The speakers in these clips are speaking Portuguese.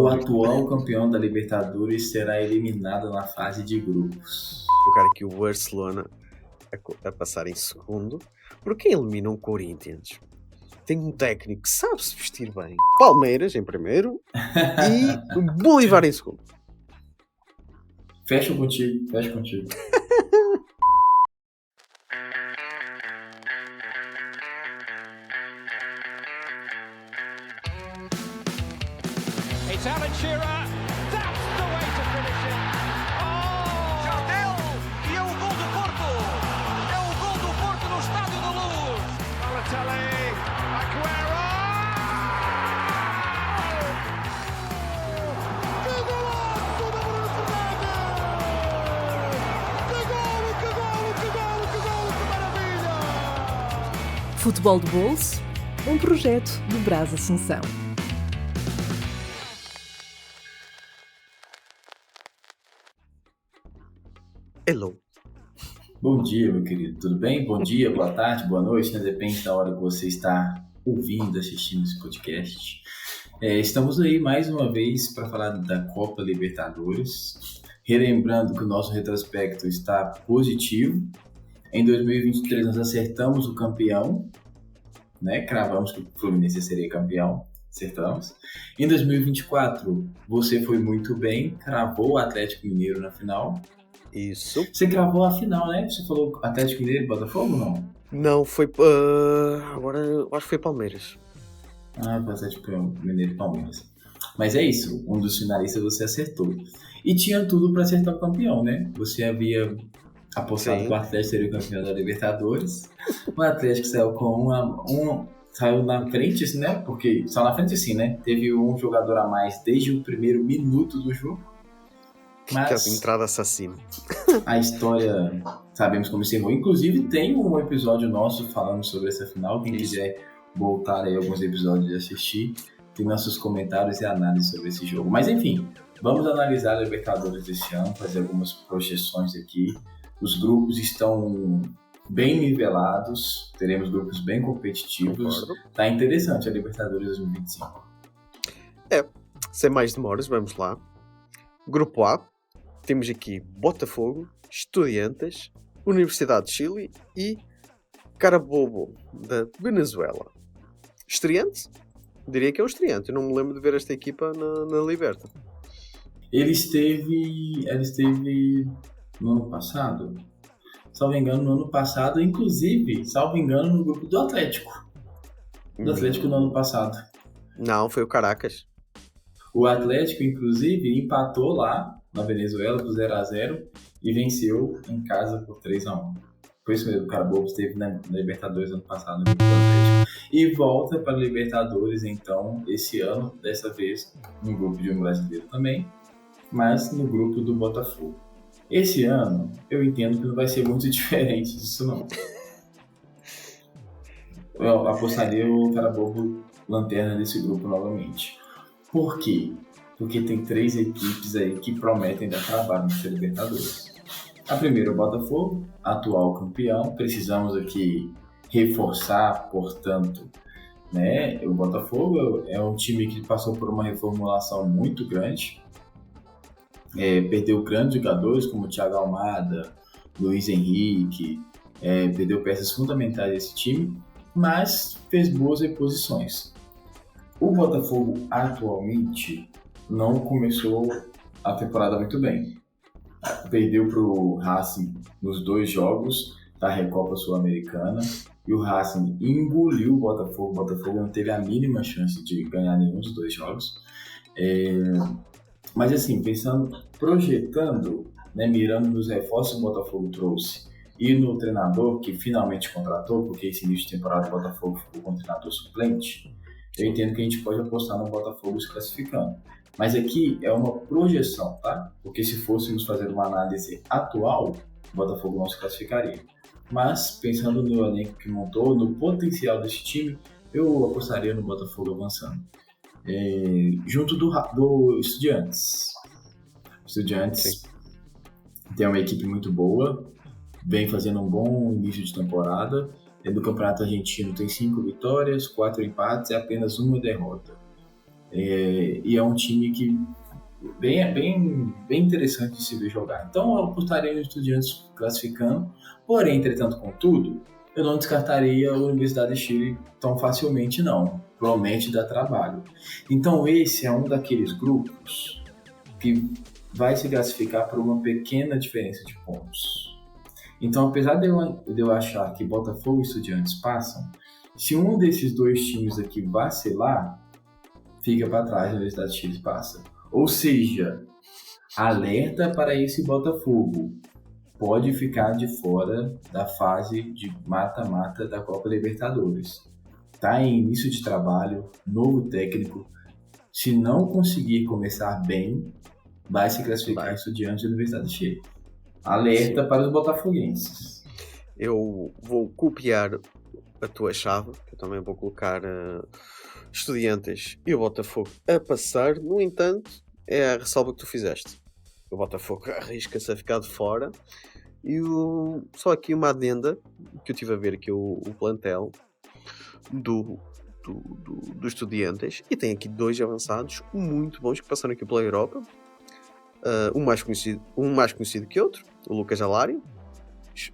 O atual campeão da Libertadores será eliminado na fase de grupos. Vou colocar aqui o Barcelona a passar em segundo. Porque elimina o Corinthians? Tem um técnico que sabe se vestir bem. Palmeiras em primeiro e Bolívar em segundo. Fecho contigo. It's Alan Shearer. That's the way to finish it. Oh! Jardel! E é o gol do Porto! É o gol do Porto no Estádio da Luz! Balotelli! Aguero! Que golaço da Bruno Fernandes! Que maravilha! Futebol de Bolso, um projeto do Brás Assunção. Hello. Bom dia, meu querido. Tudo bem? Bom dia, boa tarde, boa noite, né? Depende da hora que você está ouvindo, assistindo esse podcast. Estamos aí mais uma vez para falar da Copa Libertadores. Relembrando que o nosso retrospecto está positivo. Em 2023 nós acertamos o campeão, né? Cravamos que o Fluminense seria campeão. Acertamos. Em 2024 você foi muito bem, cravou o Atlético Mineiro na final. Isso. Você gravou a final, né? Você falou Atlético Mineiro e Botafogo, não? Não, foi... agora eu acho que foi Palmeiras. Atlético Mineiro e Palmeiras. Mas é isso, um dos finalistas você acertou. E tinha tudo para acertar o campeão, né? Você havia apostado que o Atlético seria o campeão da Libertadores. O Atlético saiu com saiu na frente, assim, né? Porque saiu na frente sim, né? Teve um jogador a mais desde o primeiro minuto do jogo. Mas que entrada assassina. A história, sabemos como encerrou. Inclusive tem um episódio nosso falando sobre essa final. Quem quiser voltar aí alguns episódios e assistir, tem nossos comentários e análises sobre esse jogo. Mas enfim, vamos analisar a Libertadores desse ano, fazer algumas projeções aqui. Os grupos estão bem nivelados, teremos grupos bem competitivos. Concordo. Tá interessante a Libertadores 2025. Sem mais demoras, vamos lá. Grupo A, temos aqui Botafogo, Estudiantes, Universidade de Chile e Carabobo, da Venezuela. Estreante? Diria que é um estreante. Eu não me lembro de ver esta equipa na Liberta. Ele esteve no ano passado, salvo engano, inclusive, salvo engano, no grupo do Atlético. Do Atlético no ano passado. Não, foi o Caracas. O Atlético, inclusive, empatou lá na Venezuela por 0-0 e venceu em casa por 3-1. Foi isso mesmo, o Carabobo esteve na Libertadores ano passado no grupo do Atlético. E volta para a Libertadores, então, esse ano, dessa vez, no grupo de um brasileiro também, mas no grupo do Botafogo. Esse ano, eu entendo que não vai ser muito diferente disso, não. Eu apostaria o Carabobo lanterna desse grupo novamente. Por quê? Porque tem 3 equipes aí que prometem dar trabalho nessa Libertadores. A primeira é o Botafogo, atual campeão. Precisamos aqui reforçar, portanto, né? O Botafogo é um time que passou por uma reformulação muito grande. Perdeu grandes jogadores como Thiago Almada, Luiz Henrique, perdeu peças fundamentais desse time, mas fez boas reposições. O Botafogo atualmente não começou a temporada muito bem. Perdeu para o Racing nos 2 jogos da Recopa Sul-Americana e o Racing engoliu o Botafogo. O Botafogo não teve a mínima chance de ganhar nenhum dos 2 jogos. Mas assim, projetando, né, mirando nos reforços que o Botafogo trouxe e no treinador que finalmente contratou, porque esse início de temporada o Botafogo ficou com o treinador suplente, eu entendo que a gente pode apostar no Botafogo se classificando. Mas aqui é uma projeção, tá? Porque se fôssemos fazer uma análise atual, o Botafogo não se classificaria. Mas, pensando no elenco que montou, no potencial desse time, eu apostaria no Botafogo avançando. Junto do Estudiantes. Estudiantes tem uma equipe muito boa, vem fazendo um bom início de temporada. No Campeonato Argentino tem 5 vitórias, 4 empates e apenas 1 derrota. E é um time que bem interessante de se ver jogar. Então eu apostaria no Estudiantes classificando, porém, entretanto, contudo, eu não descartaria a Universidade de Chile tão facilmente não. Promete dar trabalho. Então esse é um daqueles grupos que vai se classificar por uma pequena diferença de pontos. Então, apesar de eu achar que Botafogo e Estudiantes passam, se um desses dois times aqui vacilar, fica para trás, a Universidade de Chile passa. Ou seja, alerta para esse Botafogo. Pode ficar de fora da fase de mata-mata da Copa Libertadores. Está em início de trabalho, novo técnico. Se não conseguir começar bem, vai se classificar Estudiantes da Universidade de Chile. Alerta para os botafoguenses. Eu vou copiar a tua chave, eu também vou colocar Estudiantes e o Botafogo a passar. No entanto, é a ressalva que tu fizeste. O Botafogo arrisca-se a ficar de fora. E só aqui uma adenda, que eu estive a ver aqui o plantel do Estudiantes, e tem aqui dois avançados muito bons que passaram aqui pela Europa. Um mais conhecido que outro, o Lucas Alário, que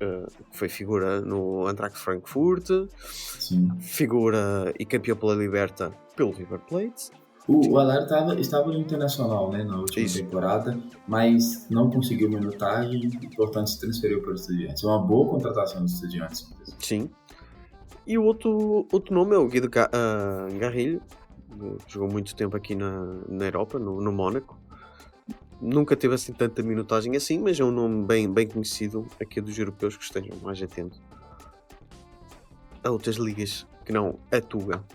foi figura no Eintracht Frankfurt, Sim. Figura e campeão pela Liberta pelo River Plate. O Alário estava no Internacional, né, na última temporada, mas não conseguiu minutagem e, portanto, se transferiu para o Estudiantes. É uma boa contratação dos Estudiantes. Sim. E o outro nome é o Guido Garrilho, que jogou muito tempo aqui na Europa, no Mónaco. Nunca teve assim tanta minutagem assim, mas é um nome bem conhecido aqui dos europeus que estejam mais atentos a outras ligas que não a tua.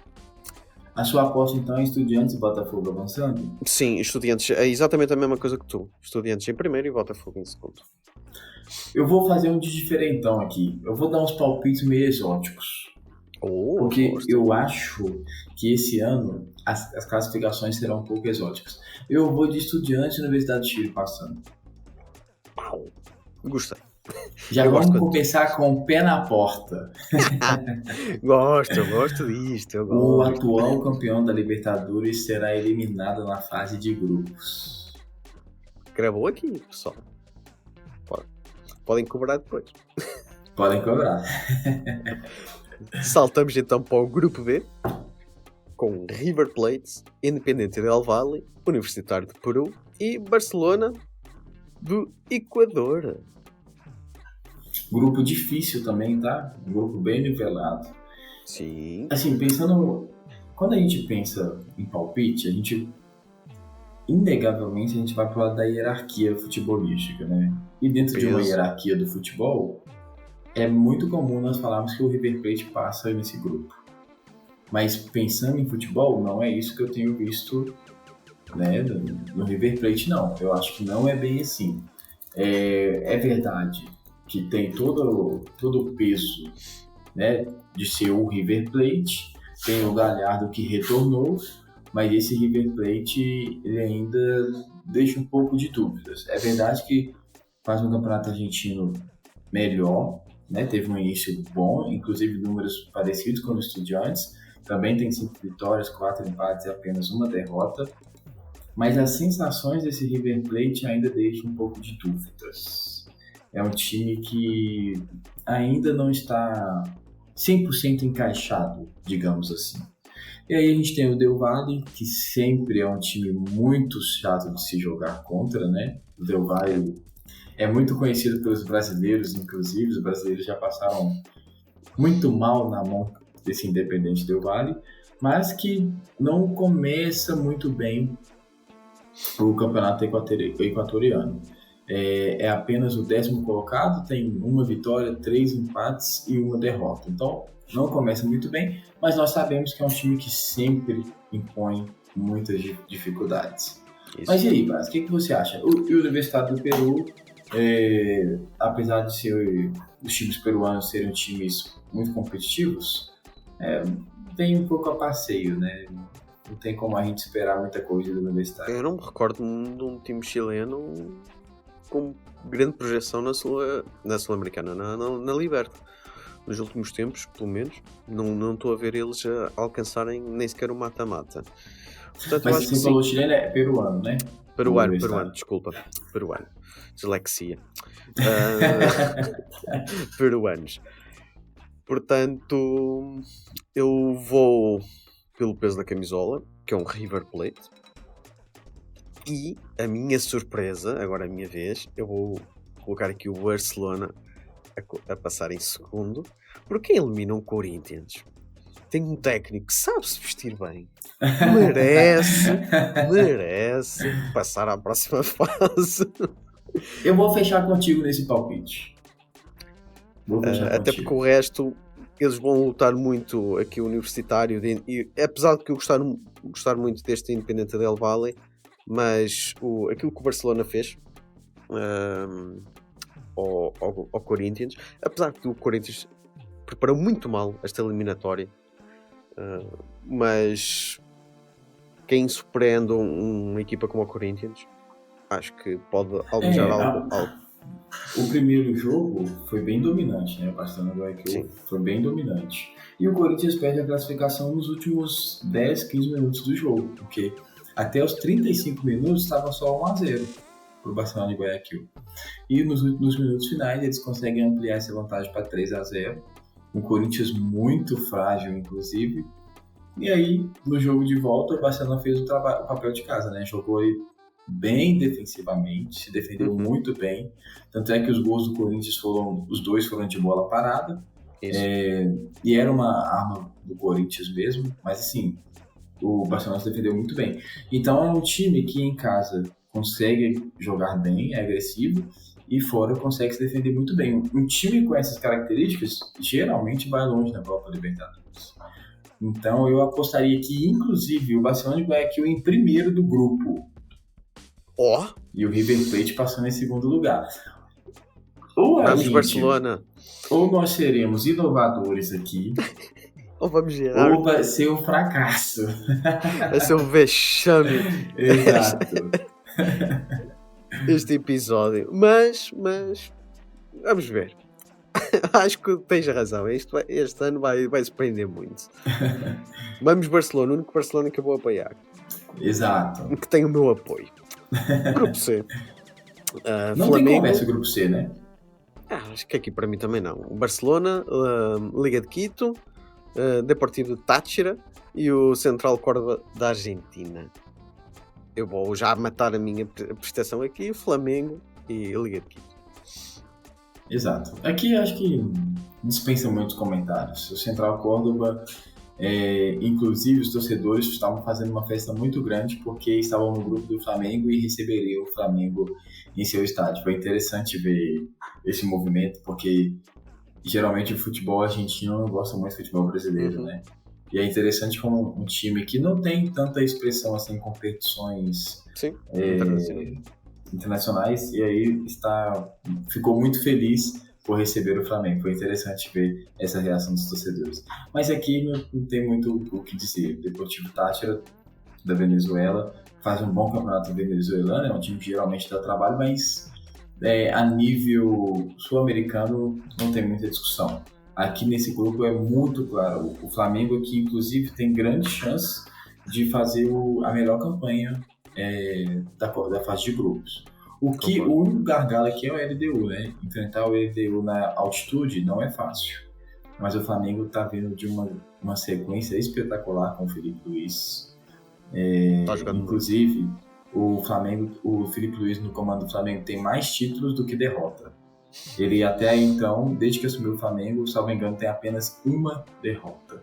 A sua aposta então é Estudiantes e Botafogo avançando? Sim, Estudiantes é exatamente a mesma coisa que tu. Estudiantes em primeiro e Botafogo em segundo. Eu vou fazer um de diferentão aqui. Eu vou dar uns palpites meio exóticos. Porque eu acho que esse ano as classificações serão um pouco exóticas. Eu vou de Estudiantes e Universidade de Chile passando. Gostei. Já vamos começar com o pé na porta. Eu gosto disto. O atual campeão da Libertadores será eliminado na fase de grupos. Gravou aqui, pessoal. Podem cobrar depois. Podem cobrar. Saltamos então para o grupo B, com River Plate, Independiente del Valle, Universitário de Peru e Barcelona do Equador. Grupo difícil também, tá? Grupo bem nivelado. Sim. Assim, quando a gente pensa em palpite, inegavelmente a gente vai para o lado da hierarquia futebolística, né? E dentro de uma hierarquia do futebol, é muito comum nós falarmos que o River Plate passa nesse grupo. Mas pensando em futebol, não é isso que eu tenho visto, né, no River Plate, não. Eu acho que não é bem assim. É verdade que tem todo o peso, né, de ser o River Plate, tem o Galhardo que retornou, mas esse River Plate ele ainda deixa um pouco de dúvidas. É verdade que faz um campeonato argentino melhor, né? Teve um início bom, inclusive números parecidos com os Estudiantes, também tem 5 vitórias, 4 empates e apenas uma derrota, mas as sensações desse River Plate ainda deixam um pouco de dúvidas. É um time que ainda não está 100% encaixado, digamos assim. E aí a gente tem o Del Valle, que sempre é um time muito chato de se jogar contra, né? O Del Valle é muito conhecido pelos brasileiros, inclusive. Os brasileiros já passaram muito mal na mão desse Independiente Del Valle, mas que não começa muito bem o campeonato equatoriano. É apenas o 10º colocado, tem uma vitória, 3 empates e uma derrota. Então, não começa muito bem, mas nós sabemos que é um time que sempre impõe muitas dificuldades. Isso. Mas e aí, Bas, o que você acha? O Universitário do Peru, apesar de os times peruanos serem times muito competitivos, vem um pouco a passeio, né? Não tem como a gente esperar muita coisa do Universitário. Eu não me recordo de um time chileno com grande projeção na Sul-Americana, na Liberta. Nos últimos tempos, pelo menos, não estou a ver eles alcançarem nem sequer o mata-mata. Portanto, eu Mas acho que você sim. falou chileno, é peruano, né? Peruano, desculpa. Peruano. Dislexia. Peruanos. Portanto, eu vou pelo peso da camisola, que é um River Plate. E a minha surpresa, agora é a minha vez, eu vou colocar aqui o Barcelona a passar em segundo, porque elimina o Corinthians. Tem um técnico que sabe se vestir bem, merece passar à próxima fase. Eu vou fechar contigo nesse palpite. Vou fechar Até porque contigo. o resto, eles vão lutar muito aqui o Universitário, e apesar de que eu gostar muito deste Independente Del Valle, mas aquilo que o Barcelona fez ao Corinthians, apesar de que o Corinthians preparou muito mal esta eliminatória, mas quem surpreende uma equipa como o Corinthians, acho que pode almejar algo. O primeiro jogo foi bem dominante, né? O Barcelona do Guayaquil foi bem dominante. E o Corinthians perde a classificação nos últimos 10, 15 minutos do jogo, porque até os 35 minutos estava só 1-0 para o Barcelona de Guayaquil. E nos minutos finais eles conseguem ampliar essa vantagem para 3-0. Um Corinthians muito frágil, inclusive. E aí, no jogo de volta, o Barcelona fez o papel de casa, né? Jogou bem defensivamente, se defendeu muito bem. Tanto é que os gols do Corinthians os dois foram de bola parada. E era uma arma do Corinthians mesmo, mas assim, o Barcelona se defendeu muito bem. Então é um time que em casa consegue jogar bem, é agressivo, e fora consegue se defender muito bem. Um time com essas características geralmente vai longe na Copa Libertadores. Então eu apostaria que, inclusive, o Barcelona de Guayaquil em primeiro do grupo. E o River Plate passando em segundo lugar. Vamos, Barcelona. Ou nós seremos inovadores aqui, ou vamos gerar. Ou vai ser um fracasso. Vai ser um vexame. Exato. Este episódio. Mas vamos ver. Acho que tens razão. Este ano vai surpreender muito. Vamos, Barcelona. O único Barcelona que eu vou apoiar. Exato. Que tem o meu apoio. Grupo C. Não Flamengo. tem conversa o Grupo C, né? Acho que aqui para mim também não. Barcelona, Liga de Quito, Deportivo Táchira e o Central Córdoba da Argentina. Eu vou já matar a minha prestação aqui. Flamengo e Liga de Quito. Exato. Aqui acho que dispensa muitos comentários. O Central Córdoba, inclusive os torcedores estavam fazendo uma festa muito grande porque estavam no grupo do Flamengo e receberiam o Flamengo em seu estádio. Foi interessante ver esse movimento, porque geralmente o futebol argentino não gosta muito do futebol brasileiro, né? E é interessante como um time que não tem tanta expressão assim em competições internacionais, e aí ficou muito feliz por receber o Flamengo. Foi interessante ver essa reação dos torcedores. Mas aqui não tem muito o que dizer. O Deportivo Táchira, da Venezuela, faz um bom campeonato venezuelano, é um time que geralmente dá trabalho, mas a nível sul-americano não tem muita discussão. Aqui nesse grupo é muito claro. O Flamengo aqui, inclusive, tem grande chance de fazer a melhor campanha da fase de grupos. O único gargalo aqui é o LDU, né? Enfrentar o LDU na altitude não é fácil. Mas o Flamengo está vindo de uma sequência espetacular com o Felipe Luiz. Inclusive, o Felipe Luiz no comando do Flamengo tem mais títulos do que derrota. Ele até então, desde que assumiu o Flamengo, salvo engano, tem apenas uma derrota.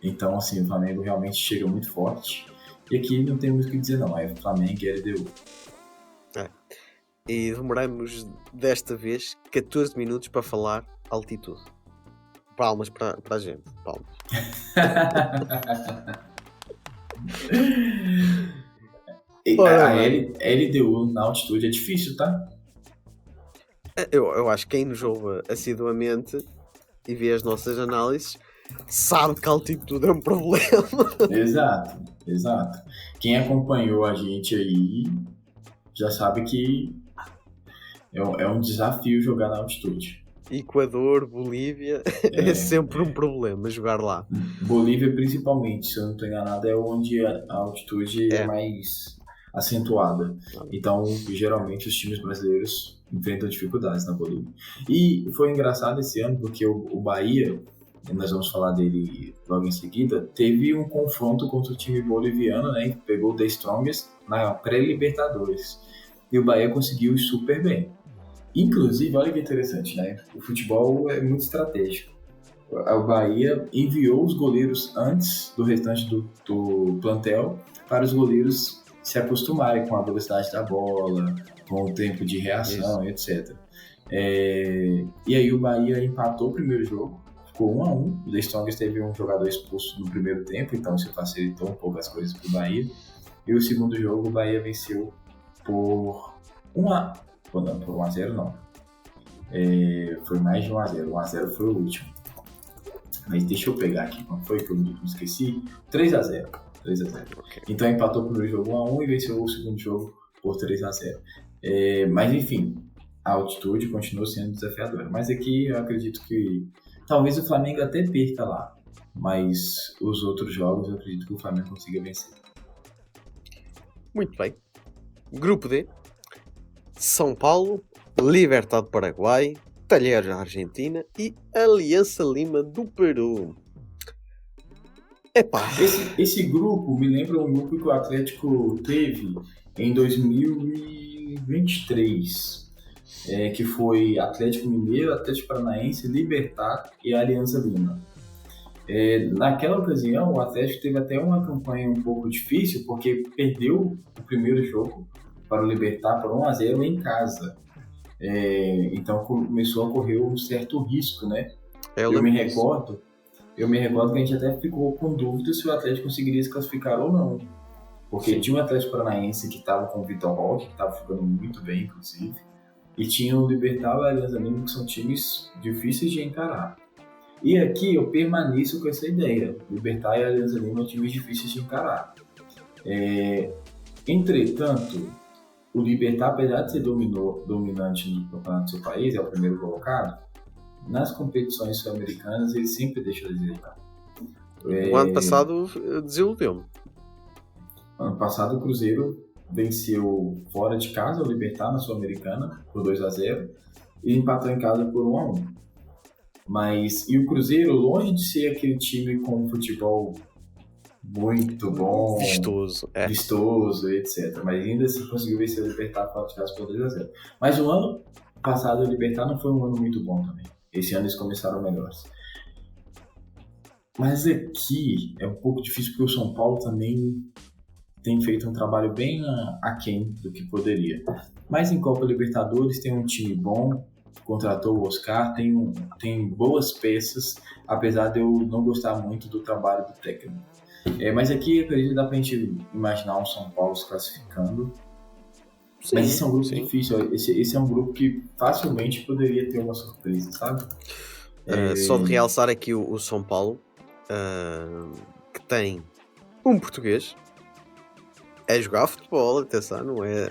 Então, assim, o Flamengo realmente chega muito forte. E aqui não tem muito o que dizer, não. É Flamengo e LDU. E demoramos desta vez 14 minutos para falar altitude. Palmas para a gente. Palmas. A LDU na altitude é difícil, tá? Eu acho que quem nos ouve assiduamente e vê as nossas análises sabe que a altitude é um problema. Exato. Quem acompanhou a gente aí já sabe que é um desafio jogar na altitude. Equador, Bolívia, é sempre um problema jogar lá. Bolívia, principalmente, se eu não estou enganado, é onde a altitude é mais acentuada. Então, geralmente, os times brasileiros enfrentam dificuldades na Bolívia. E foi engraçado esse ano, porque o Bahia, nós vamos falar dele logo em seguida, teve um confronto contra o time boliviano, né, que pegou o The Strongest na pré-Libertadores. E o Bahia conseguiu ir super bem. Inclusive, olha que interessante, né? O futebol é muito estratégico. O Bahia enviou os goleiros antes do restante do plantel para os goleiros se acostumarem com a velocidade da bola, com o tempo de reação, etc. E aí o Bahia empatou o primeiro jogo, ficou 1-1. O The Strongest teve um jogador expulso no primeiro tempo, então isso facilitou um pouco as coisas para o Bahia. E o segundo jogo o Bahia venceu por 1-0. Não, por 1-0 não. Foi mais de 1-0. 1-0 foi o último. Mas deixa eu pegar aqui, qual foi que eu me esqueci? 3-0. Okay. Então empatou o primeiro jogo 1-1 e venceu o segundo jogo por 3-0. Mas enfim, a altitude continua sendo desafiadora. Mas aqui eu acredito que talvez o Flamengo até perca lá. Mas os outros jogos eu acredito que o Flamengo consiga vencer. Muito bem. Grupo D. São Paulo, Libertad do Paraguai, Talheres da Argentina e Aliança Lima do Peru. Epá. Esse grupo me lembra um grupo que o Atlético teve em 2023, que foi Atlético Mineiro, Atlético Paranaense, Libertad e Aliança Lima. Naquela ocasião, o Atlético teve até uma campanha um pouco difícil, porque perdeu o primeiro jogo para o Libertad por 1-0 em casa. Então começou a correr um certo risco, né? Eu me recordo que a gente até ficou com dúvida se o Atlético conseguiria se classificar ou não. Porque tinha o Atlético Paranaense que estava com o Vitor Roque, que estava jogando muito bem, inclusive. E tinha o Libertad e a Aliança Lima, que são times difíceis de encarar. E aqui eu permaneço com essa ideia. Libertad e a Aliança Lima são times difíceis de encarar. Entretanto, o Libertad, apesar de ser dominante no campeonato do seu país, é o primeiro colocado, nas competições sul-americanas ele sempre deixa de desejar. O ano passado desiludiu-me. Ano passado o Cruzeiro venceu fora de casa o Libertad na Sul-Americana por 2-0 e empatou em casa por 1-1. E o Cruzeiro, longe de ser aquele time com futebol muito bom, vistoso, etc. Mas ainda assim conseguiu vencer o Libertad fora de casa por 2-0. Mas o ano passado o Libertad não foi um ano muito bom também. Esse ano eles começaram melhores. Mas aqui é um pouco difícil porque o São Paulo também tem feito um trabalho bem aquém do que poderia. Mas em Copa Libertadores tem um time bom, contratou o Oscar, tem boas peças, apesar de eu não gostar muito do trabalho do técnico. Mas aqui eu acredito que dá pra gente imaginar um São Paulo se classificando. Sim, mas esse é um grupo difícil. Esse é um grupo que facilmente poderia ter uma surpresa, sabe? Só de realçar aqui o São Paulo, que tem um português a jogar futebol, atenção, não é?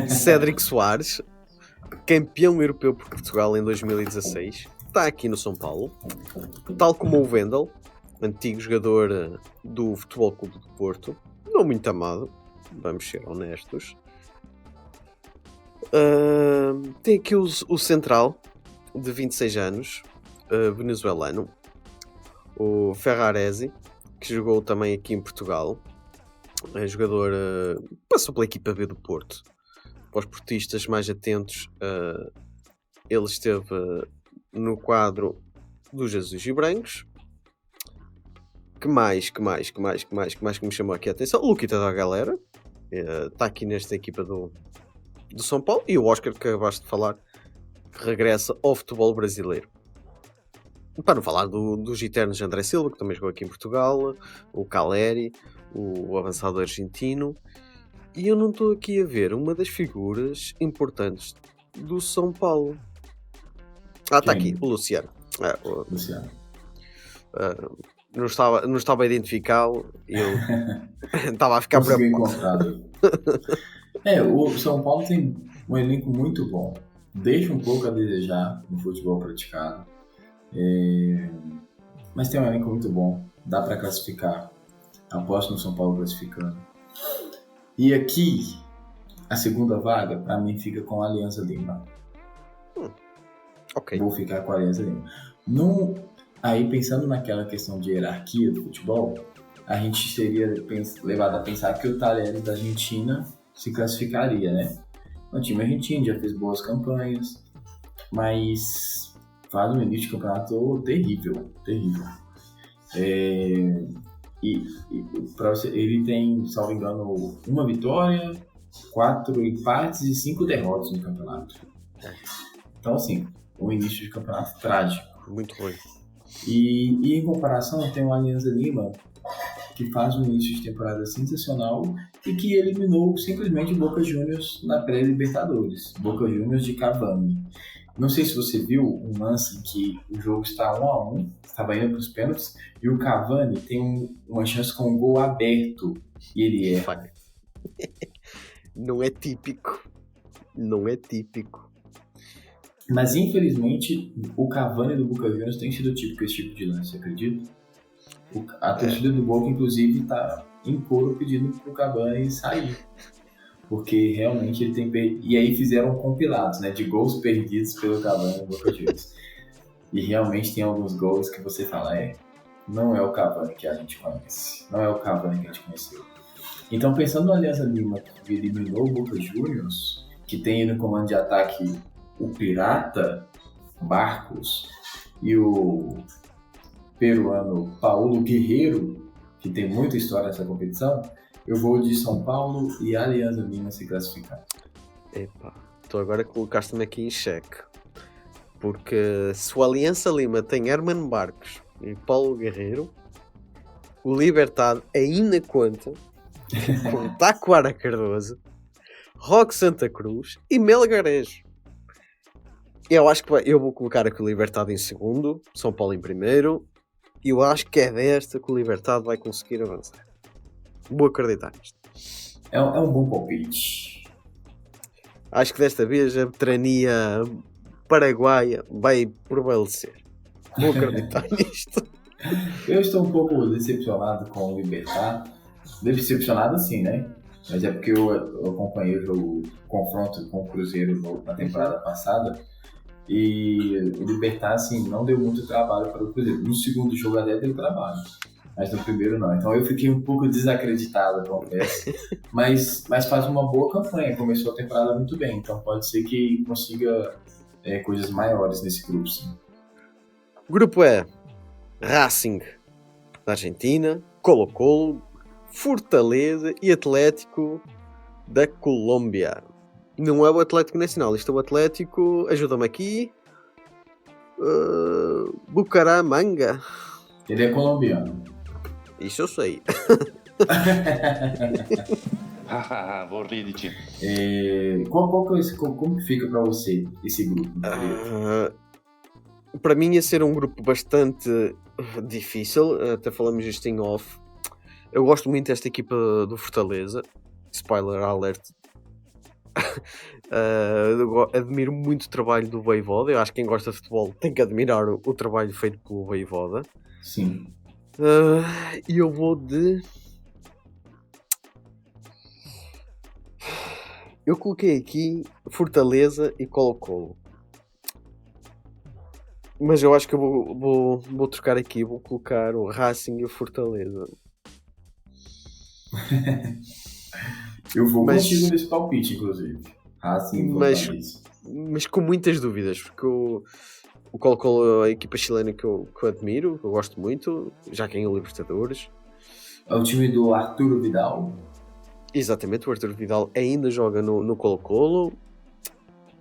Cédric Soares, campeão europeu por Portugal em 2016, está aqui no São Paulo, tal como o Wendel, antigo jogador do Futebol Clube do Porto, não muito amado, vamos ser honestos. Tem aqui o central de 26 anos, venezuelano, o Ferraresi, que jogou também aqui em Portugal. É jogador, passou pela equipa B do Porto. Para os portistas mais atentos, ele esteve no quadro dos Jesus e Brancos. Que mais que me chamou aqui a atenção? O Luquita da Galera está aqui nesta equipa do São Paulo. E o Oscar, que acabaste de falar, que regressa ao futebol brasileiro. Para não falar dos eternos André Silva, que também jogou aqui em Portugal, o Caleri, o avançado argentino. E eu não estou aqui a ver uma das figuras importantes do São Paulo. Está aqui, o Luciano. Luciano. Não estava a identificá-lo e eu estava a ficar preocupado. O São Paulo tem um elenco muito bom. deixa um pouco a desejar no futebol praticado, mas tem um elenco muito bom, dá para classificar. Aposto no São Paulo classificando. E aqui, a segunda vaga, para mim, fica com a Alianza Lima. Ok. Vou ficar com a Alianza Lima. Aí, pensando naquela questão de hierarquia do futebol, a gente seria levado a pensar que o Talleres da Argentina se classificaria, né? O time argentino já fez boas campanhas, mas faz um início de campeonato terrível. Ele tem, salvo engano, 1 vitória, 4 empates e 5 derrotas no campeonato. Então, assim, um início de campeonato trágico. Muito ruim. E em comparação, tem o Alianza Lima, que faz um início de temporada sensacional e que eliminou simplesmente o Boca Juniors na pré-Libertadores. Boca Juniors de Cavani. Não sei se você viu um lance em que o jogo está 1-1, estava indo para os pênaltis, e o Cavani tem uma chance com um gol aberto e ele erra. Não é típico. Não é típico. Mas infelizmente o Cavani do Boca Juniors tem sido típico esse tipo de lance, acredita? A torcida do Boca, inclusive, está em coro pedindo para o Cavani sair. Porque realmente ele tem... E aí fizeram compilados, né, de gols perdidos pelo Cavani no Boca Juniors. E realmente tem alguns gols que você fala, não é o Cavani que a gente conhece. Não é o Cavani que a gente conheceu. Então, pensando no Alianza Lima, que eliminou o Boca Juniors, que tem no comando de ataque o Pirata, Barcos, e o peruano Paulo Guerreiro, que tem muita história nessa competição, eu vou de São Paulo e Alianza Lima se classificar. Epá, tu agora colocaste-me aqui em xeque. Porque se o Alianza Lima tem Herman Barcos e Paulo Guerreiro, o Libertad ainda conta com Taquara Cardoso, Roque Santa Cruz e Melgarejo. Eu acho que eu vou colocar aqui o Libertad em segundo, São Paulo em primeiro, e eu acho que é desta que o Libertad vai conseguir avançar. Vou acreditar nisto. É um bom palpite. Acho que desta vez a veterania paraguaia vai prevalecer. Vou acreditar nisto. Eu estou um pouco decepcionado com o Libertad. Decepcionado sim, né? Mas é porque eu acompanhei o confronto com o Cruzeiro na temporada passada. E o Libertad, assim, não deu muito trabalho para o Cruzeiro. No segundo jogo até deu trabalho, mas no primeiro não. Então eu fiquei um pouco desacreditado, confesso. mas faz uma boa campanha, começou a temporada muito bem. Então pode ser que consiga coisas maiores nesse grupo, sim. Grupo E: Racing da Argentina, Colo-Colo, Fortaleza e Atlético da Colômbia. Não é o Atlético Nacional, isto é o Atlético, ajuda-me aqui, Bucaramanga. Ele é colombiano. Isso eu sei. Vou rir de ti. Como que fica para você esse grupo? Para mim ia ser um grupo bastante difícil, até falamos isto em off. Eu gosto muito desta equipa do Fortaleza, spoiler alert. Admiro muito o trabalho do Voivoda. Eu acho que quem gosta de futebol tem que admirar o trabalho feito pelo Voivoda. Sim. E eu vou de... Eu coloquei aqui Fortaleza e Colo-Colo. Mas eu acho que eu vou trocar aqui. Vou colocar o Racing e o Fortaleza. Eu vou contigo nesse palpite, inclusive. Racing e Fortaleza. Mas com muitas dúvidas, porque o Colo-Colo é a equipa chilena que eu admiro, que eu gosto muito, já ganhou Libertadores. É o time do Arturo Vidal. Exatamente, o Arturo Vidal ainda joga no Colo-Colo.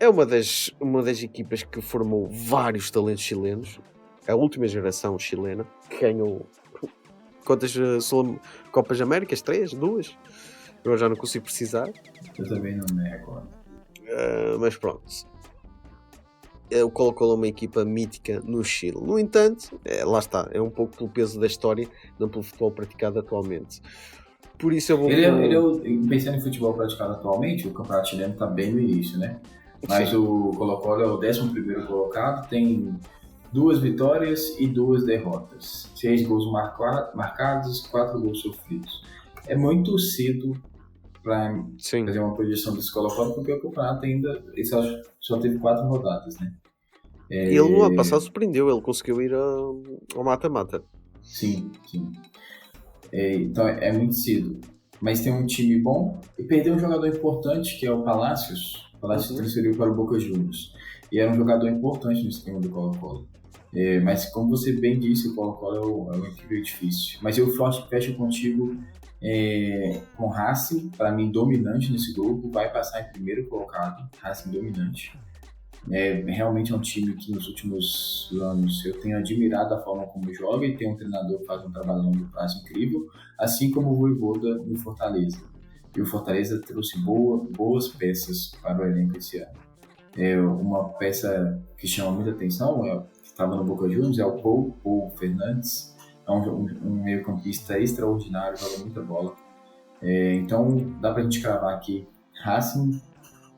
É uma das equipas que formou vários talentos chilenos. A última geração chilena, que ganhou quantas Copas Américas? 3? 2? Eu já não consigo precisar. Eu também não me recordo. Mas pronto. O Colo-Colo é uma equipa mítica no Chile. No entanto, lá está. É um pouco pelo peso da história, não pelo futebol praticado atualmente. Por isso eu vou... Pensando em futebol praticado atualmente, o campeonato chileno está bem no início, né? Mas Sim. o Colo-Colo é o 11º colocado, tem 2 vitórias e 2 derrotas. 6 gols marcados, 4 gols sofridos. É muito cedo para Sim. fazer uma projeção desse Colo-Colo, porque o campeonato ainda ele só teve 4 rodadas, né? Ele no ano passado surpreendeu, ele conseguiu ir ao mata-mata. Sim. Então é muito cedo. Mas tem um time bom e perdeu um jogador importante, que é o Palácios. O Palácios transferiu para o Boca Juniors. E era um jogador importante no esquema do Colo-Colo. Mas como você bem disse, o Colo-Colo é uma equipe difícil. Mas eu fecho contigo com Racing, para mim dominante nesse grupo, vai passar em primeiro colocado, Racing dominante. Realmente é um time que nos últimos anos eu tenho admirado a forma como joga e tem um treinador que faz um trabalho a longo prazo incrível, assim como o Vojvoda no Fortaleza. E o Fortaleza trouxe boas peças para o elenco esse ano. Uma peça que chama muita atenção, que estava no Boca Juniors, é o Paul Fernandes. É um meio-campista extraordinário, joga muita bola. Então dá pra gente cravar aqui Racing.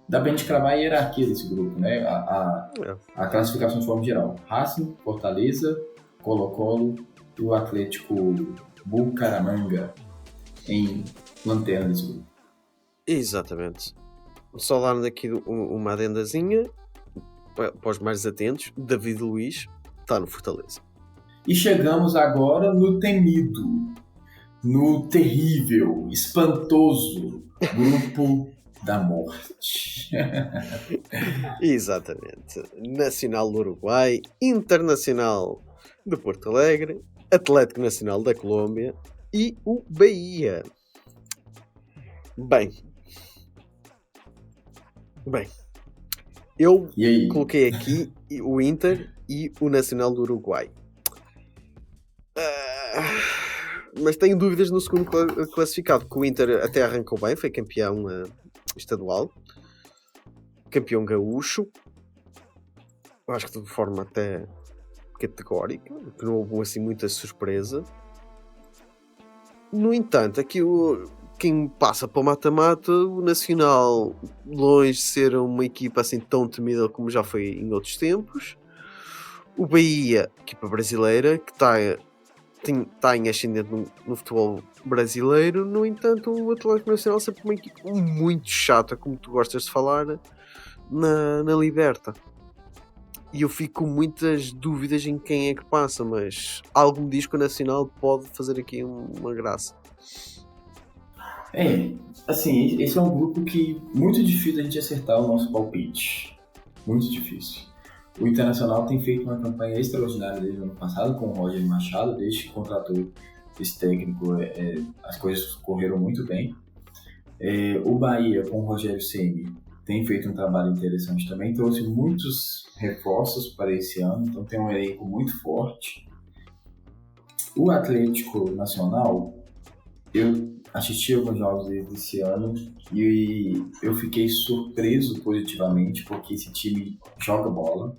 Dá pra gente cravar a hierarquia desse grupo, né? A classificação de forma geral. Racing, Fortaleza, Colo-Colo e o Atlético Bucaramanga em lanterna desse grupo. Exatamente. Só dar aqui uma adendazinha para os mais atentos. David Luiz está no Fortaleza. E chegamos agora no temido, no terrível, espantoso grupo da morte. Exatamente. Nacional do Uruguai, Internacional de Porto Alegre, Atlético Nacional da Colômbia e o Bahia. Bem, eu coloquei aqui o Inter e o Nacional do Uruguai. Mas tenho dúvidas no segundo classificado, que o Inter até arrancou bem, foi campeão estadual, campeão gaúcho, acho que de forma até categórica, que não houve assim muita surpresa. No entanto, aqui quem passa para o mata-mata, o Nacional, longe de ser uma equipa assim tão temida como já foi em outros tempos. O Bahia, equipa brasileira, que está em ascendente no futebol brasileiro. No entanto, o Atlético Nacional sempre uma equipe muito chata, como tu gostas de falar, na Liberta. E eu fico com muitas dúvidas em quem é que passa, mas algo me diz que o Nacional pode fazer aqui uma graça. Assim, esse é um grupo que muito difícil a gente acertar o nosso palpite. Muito difícil. O Internacional tem feito uma campanha extraordinária desde o ano passado com o Roger Machado, desde que contratou esse técnico, as coisas correram muito bem. O Bahia, com o Rogério Ceni, tem feito um trabalho interessante também, trouxe muitos reforços para esse ano, então tem um elenco muito forte. O Atlético Nacional, eu assisti alguns jogos desse ano e eu fiquei surpreso positivamente, porque esse time joga bola.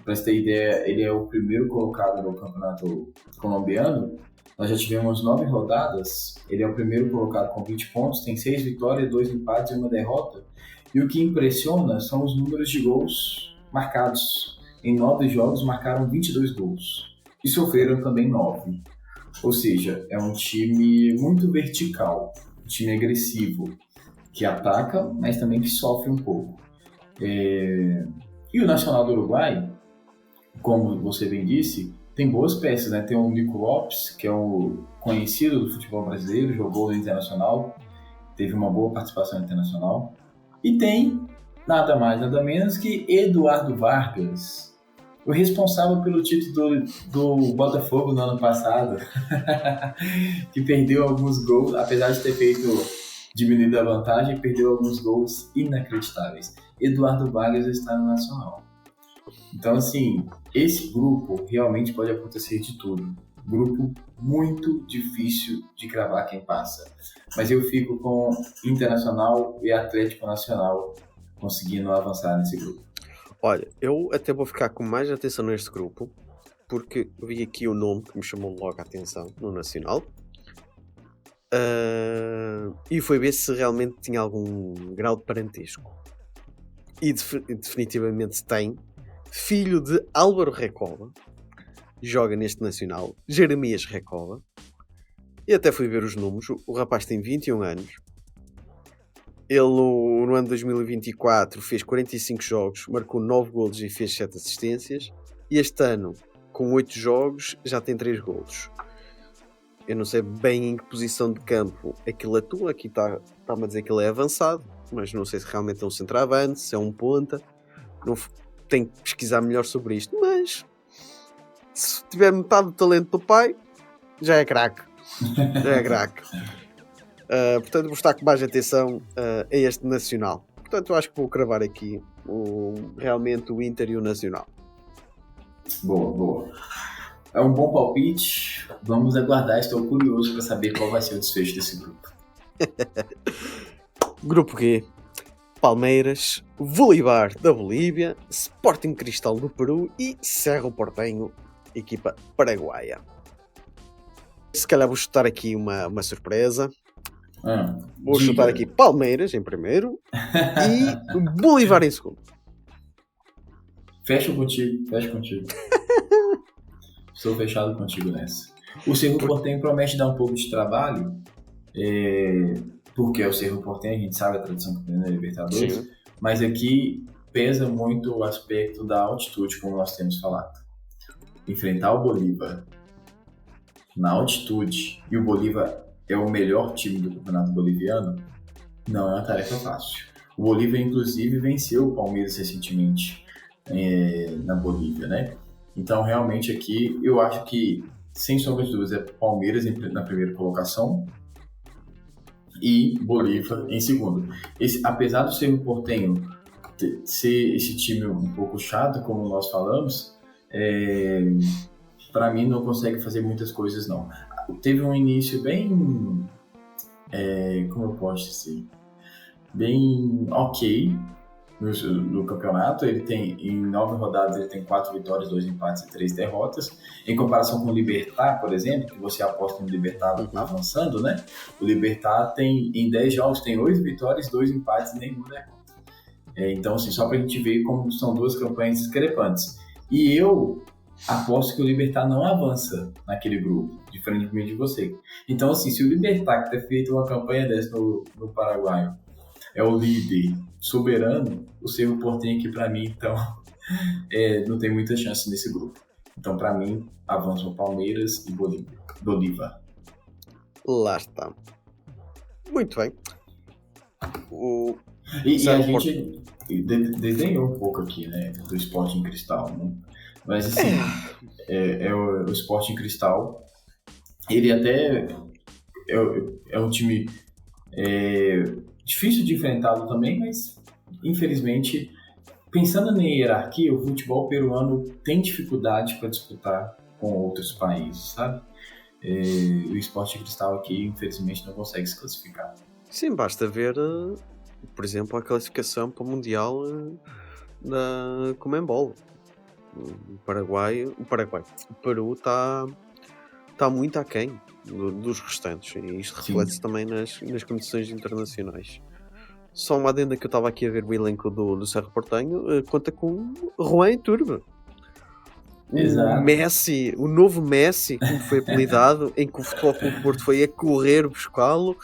Para você ter ideia, ele é o primeiro colocado no campeonato colombiano. Nós já tivemos 9 rodadas, ele é o primeiro colocado com 20 pontos, tem 6 vitórias, 2 empates e 1 derrota. E o que impressiona são os números de gols marcados. Em 9 jogos marcaram 22 gols e sofreram também 9. Ou seja, é um time muito vertical, um time agressivo, que ataca, mas também que sofre um pouco. E o Nacional do Uruguai, como você bem disse, tem boas peças, né? Tem o Nico Lopes, que é o conhecido do futebol brasileiro, jogou no Internacional, teve uma boa participação internacional. E tem nada mais, nada menos que Eduardo Vargas, o responsável pelo título do Botafogo no ano passado, que perdeu alguns gols, apesar de ter diminuído a vantagem, perdeu alguns gols inacreditáveis. Eduardo Vargas está no Nacional. Então, assim, esse grupo realmente pode acontecer de tudo. Grupo muito difícil de cravar quem passa. Mas eu fico com Internacional e Atlético Nacional conseguindo avançar nesse grupo. Olha, eu até vou ficar com mais atenção neste grupo, porque vi aqui o nome que me chamou logo a atenção no Nacional. E foi ver se realmente tinha algum grau de parentesco. e definitivamente tem, filho de Álvaro Recoba, joga neste Nacional, Jeremias Recoba, e até fui ver os números, o rapaz tem 21 anos, ele no ano de 2024 fez 45 jogos, marcou 9 golos e fez 7 assistências, e este ano, com 8 jogos, já tem 3 golos. Eu não sei bem em que posição de campo aquilo atua, aqui está-me a dizer que ele é avançado, mas não sei se realmente é um centroavante, se é um ponta, tenho que pesquisar melhor sobre isto, mas se tiver metade do talento do pai, já é craque. Portanto, vou estar com mais atenção a este Nacional. Portanto, eu acho que vou cravar aqui realmente o Inter e o Nacional. Boa. É um bom palpite. Vamos aguardar. Estou curioso para saber qual vai ser o desfecho desse grupo. Grupo G. Palmeiras, Bolívar da Bolívia, Sporting Cristal do Peru e Cerro Porteño, equipa paraguaia. Se calhar vou chutar aqui uma surpresa. Vou chutar aqui Palmeiras em primeiro e Bolívar em segundo. Fecho contigo. Estou fechado contigo nessa. O Cerro Porteño promete dar um pouco de trabalho, porque é o Cerro Porteño, a gente sabe a tradição que tem na Libertadores, sim, mas aqui pesa muito o aspecto da altitude, como nós temos falado. Enfrentar o Bolívar na altitude, e o Bolívar é o melhor time do campeonato boliviano, não é uma tarefa fácil. O Bolívar, inclusive, venceu o Palmeiras recentemente na Bolívia, né? Então, realmente, aqui, eu acho que, sem sombra de dúvidas, é Palmeiras na primeira colocação e Bolívar em segundo. Apesar do Cerro Porteño ser esse time um pouco chato, como nós falamos, para mim não consegue fazer muitas coisas, não. Teve um início bem, como eu posso dizer, bem ok no campeonato. Ele tem, em 9 rodadas, ele tem 4 vitórias, 2 empates e 3 derrotas. Em comparação com o Libertad, por exemplo, que você aposta no Libertad avançando, né? O Libertad tem, em 10 jogos, tem 8 vitórias, 2 empates e nenhuma derrota. Então, assim, só pra gente ver como são duas campanhas discrepantes. E eu aposto que o Libertad não avança naquele grupo, diferentemente de você. Então, assim, se o Libertad, que ter feito uma campanha dessa no Paraguai, é o líder soberano, o Cerro Porteño aqui, pra mim, então, não tem muita chance nesse grupo. Então, pra mim, avançam Palmeiras e Bolívar. Lá está. Muito bem. E a gente desenhou um pouco aqui, né, do Sporting Cristal, né? Mas, assim, o Sporting Cristal, ele até é um time difícil de enfrentá-lo também, mas, infelizmente, pensando na hierarquia, o futebol peruano tem dificuldade para disputar com outros países, sabe? O Sporting Cristal aqui, infelizmente, não consegue se classificar. Sim, basta ver, por exemplo, a classificação para o Mundial da Conmebol. O Peru está muito aquém dos restantes, e isto reflete-se também nas competições internacionais. Só uma adenda que eu estava aqui a ver o elenco do Cerro Porteño, conta com Juan Iturbe. O novo Messi, como foi apelidado, em que o Futebol Clube do Porto foi a correr buscá-lo,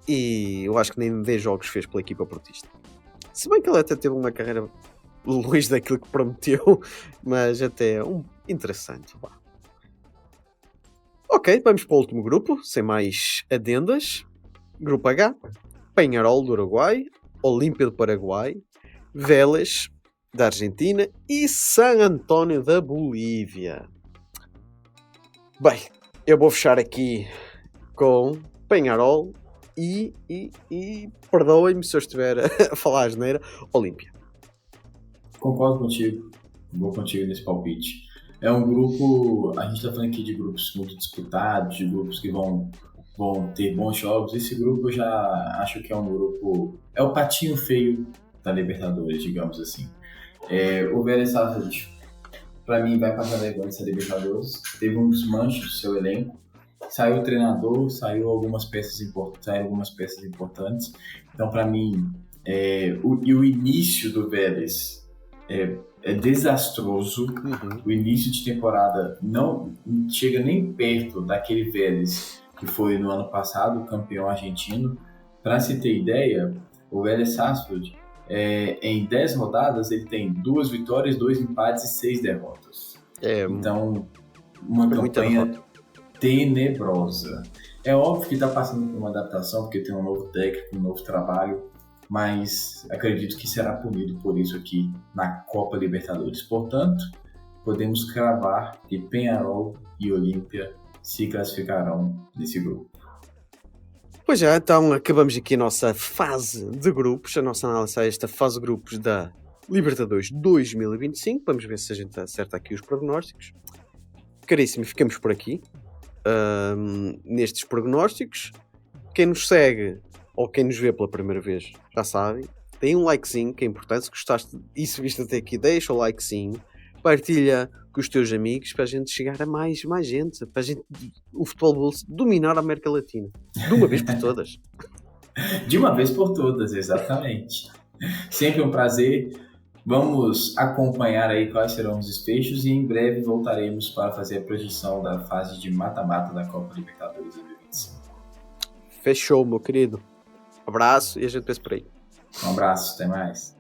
e eu acho que nem 10 jogos fez pela equipa portista. Se bem que ele até teve uma carreira longe daquilo que prometeu, mas até interessante. Ok, vamos para o último grupo, sem mais adendas. Grupo H, Peñarol do Uruguai, Olímpia do Paraguai, Vélez da Argentina e San Antonio da Bolívia. Bem, eu vou fechar aqui com Peñarol e perdoem-me se eu estiver a falar asneira, Olímpia. Concordo contigo, vou contigo nesse palpite. É um grupo, a gente está falando aqui de grupos muito disputados, de grupos que vão ter bons jogos. Esse grupo eu já acho que é um grupo, é o patinho feio da Libertadores, digamos assim. O Vélez Sarsfield, para mim, vai passar vergonha dessa Libertadores. Teve um desmanche do seu elenco, saiu o treinador, saiu algumas peças importantes. Então, para mim, E o início do Vélez é desastroso. O início de temporada não chega nem perto daquele Vélez que foi no ano passado, campeão argentino. Para se ter ideia, o Vélez Sarsfield, em 10 rodadas, ele tem 2 vitórias, 2 empates e 6 derrotas. Então, uma campanha tenebrosa. É óbvio que está passando por uma adaptação, porque tem um novo técnico, um novo trabalho, mas acredito que será punido por isso aqui na Copa Libertadores. Portanto, podemos cravar que Peñarol e Olímpia se classificarão nesse grupo. Pois já, então acabamos aqui a nossa fase de grupos, a nossa análise a esta fase de grupos da Libertadores 2025. Vamos ver se a gente acerta aqui os prognósticos. Caríssimo, ficamos por aqui nestes prognósticos. Quem nos segue ou quem nos vê pela primeira vez já sabe, tem um likezinho que é importante. Se gostaste e se viste até aqui, deixa o likezinho, partilha com os teus amigos para a gente chegar a mais gente, para a gente, o Futebol Bolso, dominar a América Latina de uma vez por todas. De uma vez por todas, exatamente. Sempre um prazer. Vamos acompanhar aí quais serão os desfechos e em breve voltaremos para fazer a projeção da fase de mata-mata da Copa Libertadores 2025. Fechou, meu querido. Abraço e a gente vê por aí. Um abraço, até mais.